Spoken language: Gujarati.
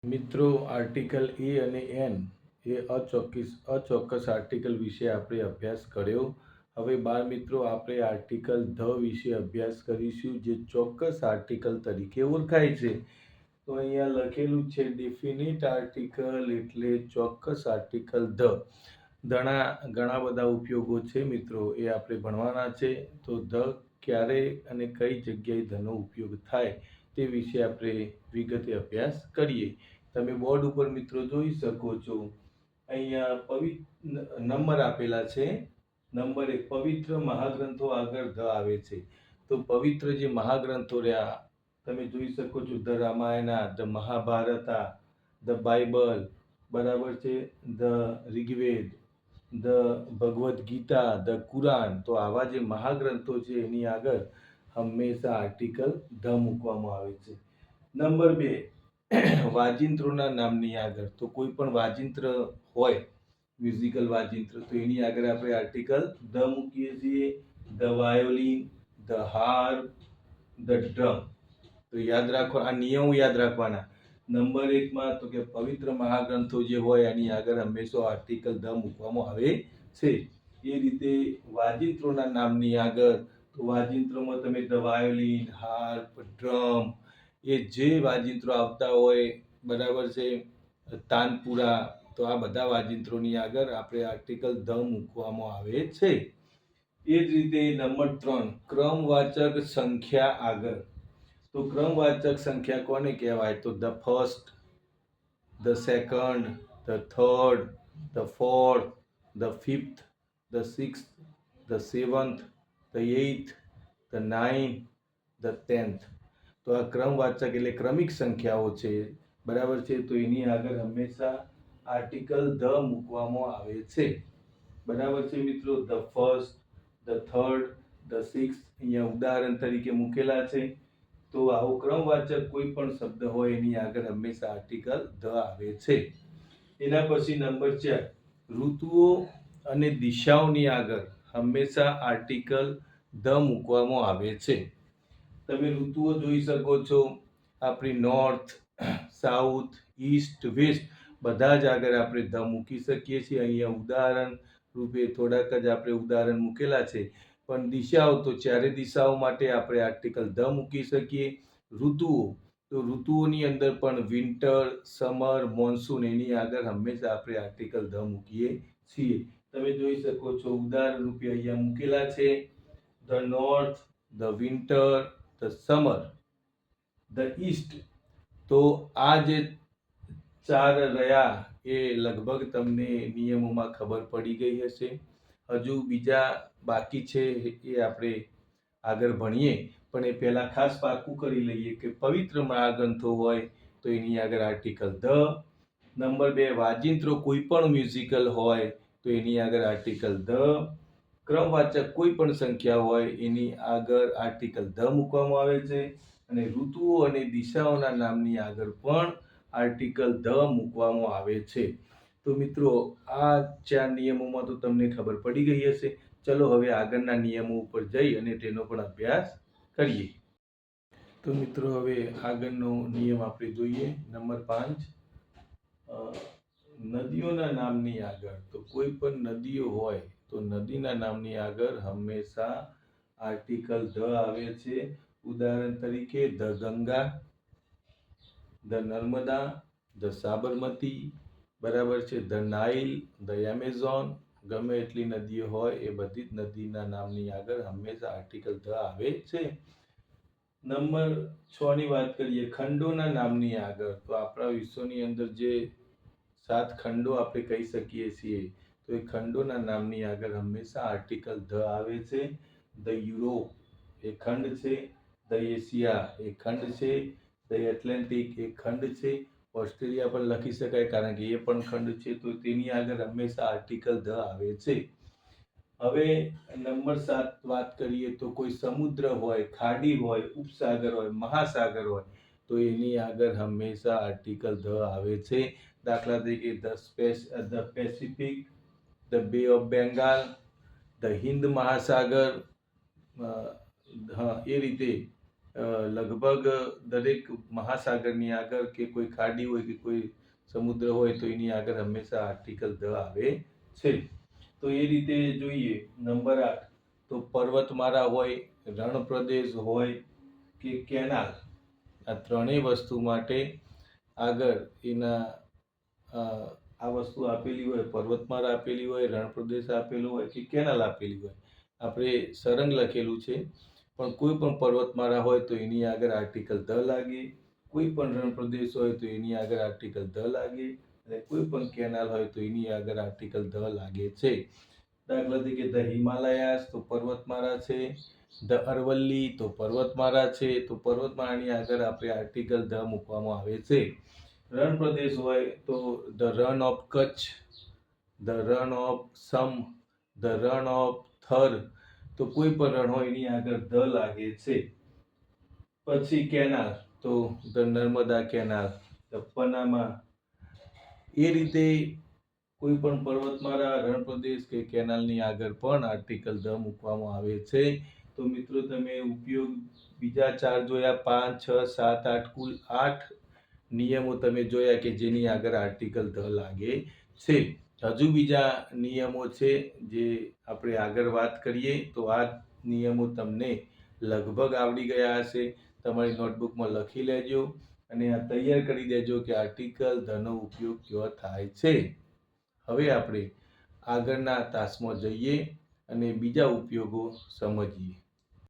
મિત્રો, આર્ટિકલ એ અને એન એ અચોક્કસ આર્ટિકલ વિશે આપણે અભ્યાસ કર્યો. હવે બાળ મિત્રો, આપણે આર્ટિકલ ધ વિશે અભ્યાસ કરીશું, જે ચોક્કસ આર્ટિકલ તરીકે ઓળખાય છે. તો અહીંયા લખેલું છે ડેફિનિટ આર્ટિકલ એટલે ચોક્કસ આર્ટિકલ ધ. ઘણા બધા ઉપયોગો છે મિત્રો, એ આપણે ભણવાના છે. તો ધ ક્યારે અને કઈ જગ્યાએ ધનો ઉપયોગ થાય તે વિશે આપણે વિગતે અભ્યાસ કરીએ. તમે બોર્ડ ઉપર મિત્રો જોઈ શકો છો, અહીંયા નંબર આપેલા છે. નંબર 1, પવિત્ર મહાગ્રંથો આગળ ધ આવે છે. તો પવિત્ર જે મહાગ્રંથો રહ્યા, તમે જોઈ શકો છો, the Ramayana, the Mahabharata, the Bible, બરાબર છે, the Rigveda, the Bhagavad Gita, the Quran. તો આવા જે મહાગ્રંથો છે એની આગળ હંમેશા આર્ટિકલ ધ મૂકવામાં આવે છે. નંબર 2, વાજિંત્રોના નામની આગળ, તો કોઈ પણ વાજિંત્ર હોય, મ્યુઝિકલ વાજિંત્ર, તો એની આગળ આપણે આર્ટિકલ ધ મૂકીએ છીએ. The violin, the harp, the drum. તો યાદ રાખો, આ નિયમો યાદ રાખવાના. નંબર 1 તો કે પવિત્ર મહાગ્રંથો જે હોય એની આગળ હંમેશા આર્ટિકલ ધ મૂકવામાં આવે છે. એ રીતે વાજિંત્રોના નામની આગળ, તો વાજિંત્રોમાં તમે ધ વાયોલિન, હાર્પ, ડ્રમ, એ જે વાજિંત્રો આવતા હોય, બરાબર છે, તાનપુરા, તો આ બધા વાજિંત્રોની આગળ આપણે આર્ટિકલ ધ મૂકવામાં આવે છે. એ જ રીતે નંબર 3, ક્રમવાચક સંખ્યા આગળ. તો ક્રમવાચક સંખ્યા કોને કહેવાય? તો the first, the second, the third, the fourth, the fifth, the sixth, the seventh, the eighth, the ninth, the 10th. તો આ ક્રમવાચક એટલે ક્રમિક સંખ્યાઓ છે, બરાબર છે. તો એની આગળ હંમેશા આર્ટિકલ ધ મૂકવામાં આવે છે, બરાબર છે મિત્રો. The first, the third, the sixth અહીંયા ઉદાહરણ તરીકે મૂકેલા છે. તો આવો ક્રમવાચક કોઈ પણ શબ્દ હોય એની આગળ હંમેશા આર્ટિકલ ધ આવે છે. એના પછી નંબર 4, ઋતુઓ અને દિશાઓની આગળ હંમેશા આર્ટિકલ ધ મૂકવામાં આવે છે. તમે ઋતુઓ જોઈ શકો છો, આપણી નોર્થ, સાઉથ, ઈસ્ટ, વેસ્ટ, બધા જ આગળ આપણે ધ મૂકી શકીએ છીએ. અહીંયા ઉદાહરણ રૂપે થોડાક જ આપણે ઉદાહરણ મૂકેલા છે. પણ દિશાઓ, તો ચારે દિશાઓ માટે આપણે આર્ટિકલ ધ મૂકી શકીએ. ઋતુઓ, તો ઋતુઓની અંદર પણ વિન્ટર, સમર, મોન્સૂન, એની આગળ હંમેશા આપણે આર્ટિકલ ધ મૂકીએ છીએ. તમે જોઈ શકો છો, ઉદાહરણ રૂપે અહીંયા મૂકેલા છે. The north, the winter, the summer, the East. તો આ જે 4 રહ્યા એ લગભગ તમને નિયમોમાં ખબર પડી ગઈ હશે. હજુ બીજા બાકી છે, એ આપણે આગળ ભણીએ. પણ એ પહેલા ખાસ પાકું કરી લઈએ કે પવિત્ર મહાગ્રંથો હોય તો એની આગળ આર્ટિકલ ધ. નંબર 2, વાજિંત્રો કોઈ પણ મ્યુઝિકલ હોય તો એની આગળ આર્ટિકલ ધ. ક્રમવાચક કોઈ પણ સંખ્યા હોય એની આગળ આર્ટિકલ ધ મૂકવામાં આવે છે. અને ઋતુઓ અને દિશાઓના નામની આગળ પણ આર્ટિકલ ધ મૂકવામાં આવે છે. તો મિત્રો, આ 4 નિયમોમાં તો તમને ખબર પડી ગઈ હશે. ચલો હવે આગળના નિયમો ઉપર જઈ અને તેનો પણ અભ્યાસ કરીએ. તો મિત્રો, હવે આગળનો નિયમ આપણે જોઈએ. નંબર 5, નદીઓના નામની આગળ, તો કોઈ પણ નદીઓ હોય તો નદીના નામની આગળ હંમેશા આર્ટિકલ ધ આવે છે. ઉદાહરણ તરીકે the Ganga, the Narmada, the Sabarmati, બરાબર છે, ધ નાઇલ, ધ એમેઝોન. ગમે એટલી નદીઓ હોય એ બધી જ નદીના નામની આગળ હંમેશા આર્ટિકલ ધ આવે છે. નંબર 6 ની વાત કરીએ, ખંડોના નામની આગળ. તો આપણા વિશ્વની અંદર જે 7 ખંડો આપણે કહી શકીએ છીએ, તો એ ખંડોના નામની આગળ હંમેશા આર્ટિકલ ધ આવે છે. ધ યુરોપ એ ખંડ છે, ધ એશિયા એ ખંડ છે, ધ એટલાન્ટિક એ ખંડ છે, ઓસ્ટ્રેલિયા પણ લખી શકાય કારણ કે એ પણ ખંડ છે. તો તેની આગળ હંમેશા આર્ટિકલ ધ આવે છે. હવે નંબર 7 વાત કરીએ, તો કોઈ સમુદ્ર હોય, ખાડી હોય, ઉપસાગર હોય, મહાસાગર હોય, તો એની આગળ હંમેશા આર્ટિકલ ધ આવે છે. દાખલા તરીકે ધ પેસિફિક, ધ બે ઓફ બેંગાલ, ધ હિન્દ મહાસાગર. એ રીતે લગભગ દરેક મહાસાગરની આગળ કે કોઈ ખાડી હોય કે કોઈ સમુદ્ર હોય તો એની આગળ હંમેશા આર્ટિકલ ધ આવે છે. તો એ રીતે જોઈએ. નંબર 8, તો પર્વતમાળા હોય, રણ પ્રદેશ હોય કે કેનાલ, આ ત્રણેય વસ્તુ માટે આગળ એના આ વસ્તુ આપેલી હોય, પર્વતમાળા આપેલી હોય, રણ પ્રદેશ આપેલો હોય કે કેનાલ આપેલી હોય, આપણે સરંગ લખેલું છે, પણ કોઈ પણ પર્વતમાળા હોય તો એની આગળ આર્ટિકલ ધ લાગે, કોઈ પણ રણ પ્રદેશ હોય તો એની આગળ આર્ટિકલ ધ લાગે, અને કોઈ પણ કેનાલ હોય તો એની આગળ આર્ટિકલ ધ લાગે છે. દાખલા તરીકે ધ હિમાલયાસ તો પર્વતમાળા છે, ધ અરવલ્લી તો પર્વતમાળા છે, તો પર્વતમાળાની આગળ આપણે આર્ટિકલ ધ મૂકવામાં આવે છે. રણ પ્રદેશ હોય તો the Rann of Kutch, the Rann of સમ, ધ રન ઓફ થર, તો કોઈ પણ રણ હોય એની આગળ ધ લાગે છે. પછી કેનાલ તો the Narmada canal, the Panama. એ રીતે કોઈ પણ પર્વતમાળા, રણ પ્રદેશ કે કેનાલની આગળ પણ આર્ટિકલ ધ મૂકવામાં આવે છે. તો મિત્રો તમે ઉપયોગ બીજા 4 જોયા, 5, 6, 7, 8, કુલ 8 નિયમો તમે જોયા કે જેની આગળ આર્ટિકલ ધ લાગે છે. હજુ બીજા નિયમો છે જે આપણે આગળ વાત કરીએ. તો આ નિયમો તમને લગભગ આવડી ગયા હશે. તમારી નોટબુકમાં લખી લેજો અને આ તૈયાર કરી દેજો કે આર્ટિકલ ધનો ઉપયોગ કેવો થાય છે. હવે આપણે આગળના તાસમાં જઈએ અને બીજા ઉપયોગો સમજીએ.